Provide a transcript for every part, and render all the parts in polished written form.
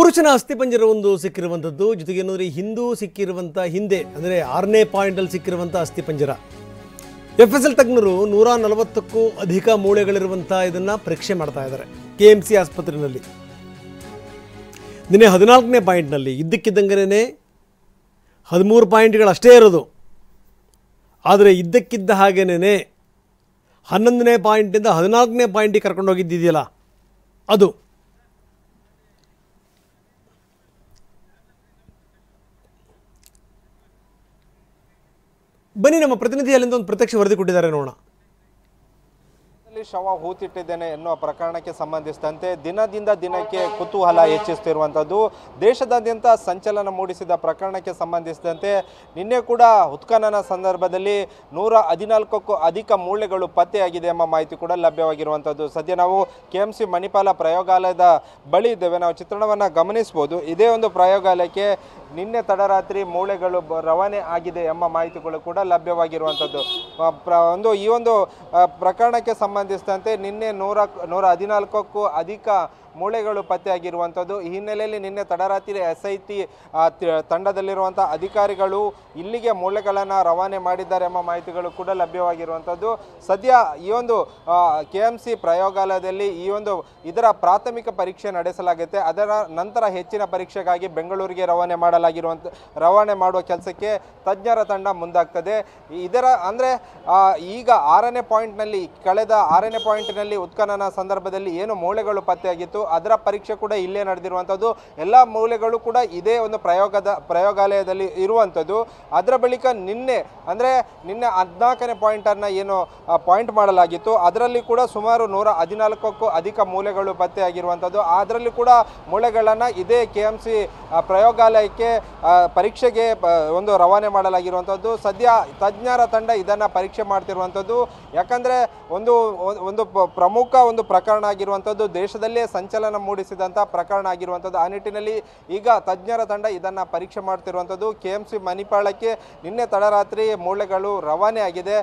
ಪುರುಷನ ಅಸ್ಥಿಪಂಜರವೊಂದು ಸಿಕ್ಕಿರುವಂಥದ್ದು, ಜೊತೆಗೆ ಏನಂದರೆ ಹಿಂದೂ ಸಿಕ್ಕಿರುವಂಥ ಹಿಂದೆ ಅಂದರೆ 6ನೇ ಪಾಯಿಂಟಲ್ಲಿ ಸಿಕ್ಕಿರುವಂಥ ಅಸ್ಥಿಪಂಜರ. FSL ತಜ್ಞರು 140ಕ್ಕೂ ಅಧಿಕ ಮೂಳೆಗಳಿರುವಂಥ ಇದನ್ನು ಪರೀಕ್ಷೆ ಮಾಡ್ತಾ ಇದ್ದಾರೆ KMC ಆಸ್ಪತ್ರೆಯಲ್ಲಿ. ನಿನ್ನೆ 14ನೇ ಪಾಯಿಂಟ್ನಲ್ಲಿ ಇದ್ದಕ್ಕಿದ್ದಂಗೆ 13 ಪಾಯಿಂಟ್ಗಳಷ್ಟೇ ಇರೋದು. ಆದರೆ ಇದ್ದಕ್ಕಿದ್ದ ಹಾಗೇನೇ 11ನೇ ಪಾಯಿಂಟಿಂದ 14ನೇ ಪಾಯಿಂಟಿಗೆ ಕರ್ಕೊಂಡು ಹೋಗಿದ್ದಿದೆಯಲ್ಲ ಅದು. ಬನ್ನಿ ನಮ್ಮ ಪ್ರತಿನಿಧಿ ಅಲ್ಲಿಂದ ಒಂದು ಪ್ರತ್ಯಕ್ಷ ವರದಿ ಕೊಟ್ಟಿದ್ದಾರೆ ನೋಡೋಣ. ಶವ ಹೂತಿಟ್ಟಿದ್ದೇನೆ ಎನ್ನುವ ಪ್ರಕರಣಕ್ಕೆ ಸಂಬಂಧಿಸಿದಂತೆ ದಿನದಿಂದ ದಿನಕ್ಕೆ ಕುತೂಹಲ ಹೆಚ್ಚಿಸುತ್ತಿರುವಂಥದ್ದು, ದೇಶದಾದ್ಯಂತ ಸಂಚಲನ ಮೂಡಿಸಿದ ಪ್ರಕರಣಕ್ಕೆ ಸಂಬಂಧಿಸಿದಂತೆ ನಿನ್ನೆ ಕೂಡ ಉತ್ಖನನ ಸಂದರ್ಭದಲ್ಲಿ 114ಕ್ಕೂ ಅಧಿಕ ಮೂಳೆಗಳು ಪತ್ತೆಯಾಗಿದೆ ಎಂಬ ಮಾಹಿತಿ ಕೂಡ ಲಭ್ಯವಾಗಿರುವಂಥದ್ದು. ಸದ್ಯ ನಾವು KMC ಮಣಿಪಾಲ ಪ್ರಯೋಗಾಲಯದ ಬಳಿ ಇದ್ದೇವೆ. ನಾವು ಚಿತ್ರಣವನ್ನು ಗಮನಿಸಬಹುದು. ಇದೇ ಒಂದು ಪ್ರಯೋಗಾಲಯಕ್ಕೆ ನಿನ್ನೆ ತಡರಾತ್ರಿ ಮೂಳೆಗಳು ರವಾನೆ ಆಗಿದೆ ಎಂಬ ಮಾಹಿತಿಗಳು ಕೂಡ ಲಭ್ಯವಾಗಿರುವಂಥದ್ದು. ಈ ಒಂದು ಪ್ರಕರಣಕ್ಕೆ ಸಂಬಂಧಿಸಿದಂತೆ ನಿನ್ನೆ 114ಕ್ಕೂ ಅಧಿಕ ಮೂಳೆಗಳು ಪತ್ತೆಯಾಗಿರುವಂಥದ್ದು. ಈ ಹಿನ್ನೆಲೆಯಲ್ಲಿ ನಿನ್ನೆ ತಡರಾತ್ರಿ SIT ತಂಡದಲ್ಲಿರುವಂಥ ಅಧಿಕಾರಿಗಳು ಇಲ್ಲಿಗೆ ಮೂಳೆಗಳನ್ನು ರವಾನೆ ಮಾಡಿದ್ದಾರೆ ಎಂಬ ಮಾಹಿತಿಗಳು ಕೂಡ ಲಭ್ಯವಾಗಿರುವಂಥದ್ದು. ಸದ್ಯ ಈ ಒಂದು KMC ಪ್ರಯೋಗಾಲಯದಲ್ಲಿ ಇದರ ಪ್ರಾಥಮಿಕ ಪರೀಕ್ಷೆ ನಡೆಸಲಾಗುತ್ತೆ. ಅದರ ನಂತರ ಹೆಚ್ಚಿನ ಪರೀಕ್ಷೆಗಾಗಿ ಬೆಂಗಳೂರಿಗೆ ರವಾನೆ ಮಾಡುವ ಕೆಲಸಕ್ಕೆ ತಜ್ಞರ ತಂಡ ಮುಂದಾಗ್ತದೆ. ಇದರ ಅಂದರೆ ಈಗ 6ನೇ ಪಾಯಿಂಟ್ನಲ್ಲಿ ಕಳೆದ 6ನೇ ಪಾಯಿಂಟ್ನಲ್ಲಿ ಉತ್ಖನನ ಸಂದರ್ಭದಲ್ಲಿ ಏನು ಮೂಳೆಗಳು ಪತ್ತೆಯಾಗಿತ್ತು ಅದರ ಪರೀಕ್ಷೆ ಕೂಡ ಇಲ್ಲೇ ನಡೆದಿರುವಂಥದ್ದು. ಎಲ್ಲ ಮೂಳೆಗಳು ಕೂಡ ಇದೇ ಒಂದು ಪ್ರಯೋಗಾಲಯದಲ್ಲಿ ಇರುವಂಥದ್ದು. ಅದರ ಬಳಿಕ ನಿನ್ನೆ 14ನೇ ಪಾಯಿಂಟನ್ನು ಏನು ಪಾಯಿಂಟ್ ಮಾಡಲಾಗಿತ್ತು ಅದರಲ್ಲಿ ಕೂಡ ಸುಮಾರು 114ಕ್ಕೂ ಅಧಿಕ ಮೂಳೆಗಳು ಪತ್ತೆಯಾಗಿರುವಂಥದ್ದು. ಅದರಲ್ಲಿ ಕೂಡ ಮೂಳೆಗಳನ್ನು ಇದೇ KMC ಪ್ರಯೋಗಾಲಯಕ್ಕೆ ಪರೀಕ್ಷೆಗೆ ರವಾನೆ ಮಾಡಲಾಗಿರುವಂಥದ್ದು. ಸದ್ಯ ತಜ್ಞರ ತಂಡ ಇದನ್ನು ಪರೀಕ್ಷೆ ಮಾಡ್ತಿರುವಂಥದ್ದು. ಯಾಕಂದರೆ ಒಂದು ಪ್ರಮುಖ ಪ್ರಕರಣ ಆಗಿರುವಂಥದ್ದು, ದೇಶದಲ್ಲೇ ಸಂಚಲನ ಮೂಡಿಸಿದಂಥ ಪ್ರಕರಣ ಆಗಿರುವಂಥದ್ದು. ಆ ನಿಟ್ಟಿನಲ್ಲಿ ಈಗ ತಜ್ಞರ ತಂಡ ಇದನ್ನು ಪರೀಕ್ಷೆ ಮಾಡ್ತಿರುವಂಥದ್ದು. KMC ಮಣಿಪಾಲಕ್ಕೆ ನಿನ್ನೆ ತಡರಾತ್ರಿ ಮೂಳೆಗಳು ರವಾನೆ ಆಗಿದೆ.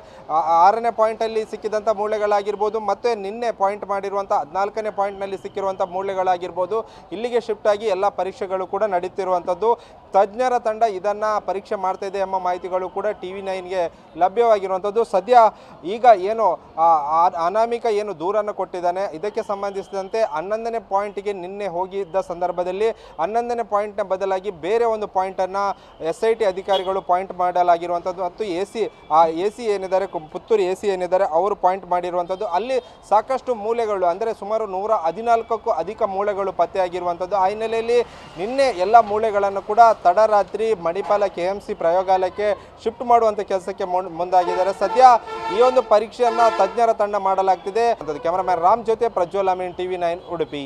6ನೇ ಪಾಯಿಂಟಲ್ಲಿ ಸಿಕ್ಕಿದಂಥ ಮೂಳೆಗಳಾಗಿರ್ಬೋದು, ಮತ್ತು ನಿನ್ನೆ ಪಾಯಿಂಟ್ ಮಾಡಿರುವಂಥ 14ನೇ ಪಾಯಿಂಟ್ನಲ್ಲಿ ಸಿಕ್ಕಿರುವಂಥ ಮೂಳೆಗಳಾಗಿರ್ಬೋದು, ಇಲ್ಲಿಗೆ ಶಿಫ್ಟ್ ಆಗಿ ಎಲ್ಲ ಪರೀಕ್ಷೆಗಳು ಕೂಡ ನಡೀತಿರುವಂಥದ್ದು. ತಜ್ಞರ ತಂಡ ಇದನ್ನು ಪರೀಕ್ಷೆ ಮಾಡ್ತಾ ಇದೆ ಎಂಬ ಮಾಹಿತಿಗಳು ಕೂಡ TV9ಗೆ ಲಭ್ಯವಾಗಿರುವಂಥದ್ದು. ಸದ್ಯ ಈಗ ಏನು ಅನಾಮಿಕ ದೂರನ್ನು ಕೊಟ್ಟಿದ್ದಾನೆ, ಇದಕ್ಕೆ ಸಂಬಂಧಿಸಿದಂತೆ 11ನೇ ಪಾಯಿಂಟ್ಗೆ ನಿನ್ನೆ ಹೋಗಿದ್ದ ಸಂದರ್ಭದಲ್ಲಿ 11ನೇ ಪಾಯಿಂಟ್ನ ಬದಲಾಗಿ ಬೇರೆ ಒಂದು ಪಾಯಿಂಟನ್ನು SIT ಅಧಿಕಾರಿಗಳು ಪಾಯಿಂಟ್ ಮಾಡಲಾಗಿರುವಂಥದ್ದು. ಮತ್ತು AC ಏನಿದ್ದಾರೆ, ಪುತ್ತೂರು AC ಏನಿದ್ದಾರೆ ಅವರು ಪಾಯಿಂಟ್ ಮಾಡಿರುವಂಥದ್ದು. ಅಲ್ಲಿ ಸಾಕಷ್ಟು ಮೂಳೆಗಳು ಅಂದರೆ ಸುಮಾರು 114ಕ್ಕೂ ಅಧಿಕ ಮೂಳೆಗಳು ಪತ್ತೆಯಾಗಿರುವಂಥದ್ದು. ಆ ಹಿನ್ನೆಲೆಯಲ್ಲಿ ನಿನ್ನೆ ಎಲ್ಲ ಮೂಳೆಗಳನ್ನು ಕೂಡ ತಡರಾತ್ರಿ ಮಣಿಪಾಲ KMC ಪ್ರಯೋಗಾಲಯಕ್ಕೆ ಶಿಫ್ಟ್ ಮಾಡುವಂಥ ಕೆಲಸಕ್ಕೆ ಮುಂದಾಗಿದ್ದಾರೆ. ಸದ್ಯ ಈ ಒಂದು ಪರೀಕ್ಷೆಯನ್ನು ತಜ್ಞರ ತಂಡ ಮಾಡಲಾಗ್ತಿದೆ. ಕ್ಯಾಮರಾಮ್ಯಾನ್ ರಾಮ್ ಜೊತೆ ಪ್ರಜ್ವಲ್ ಅಮೀನ್, TV9 ಉಡುಪಿ.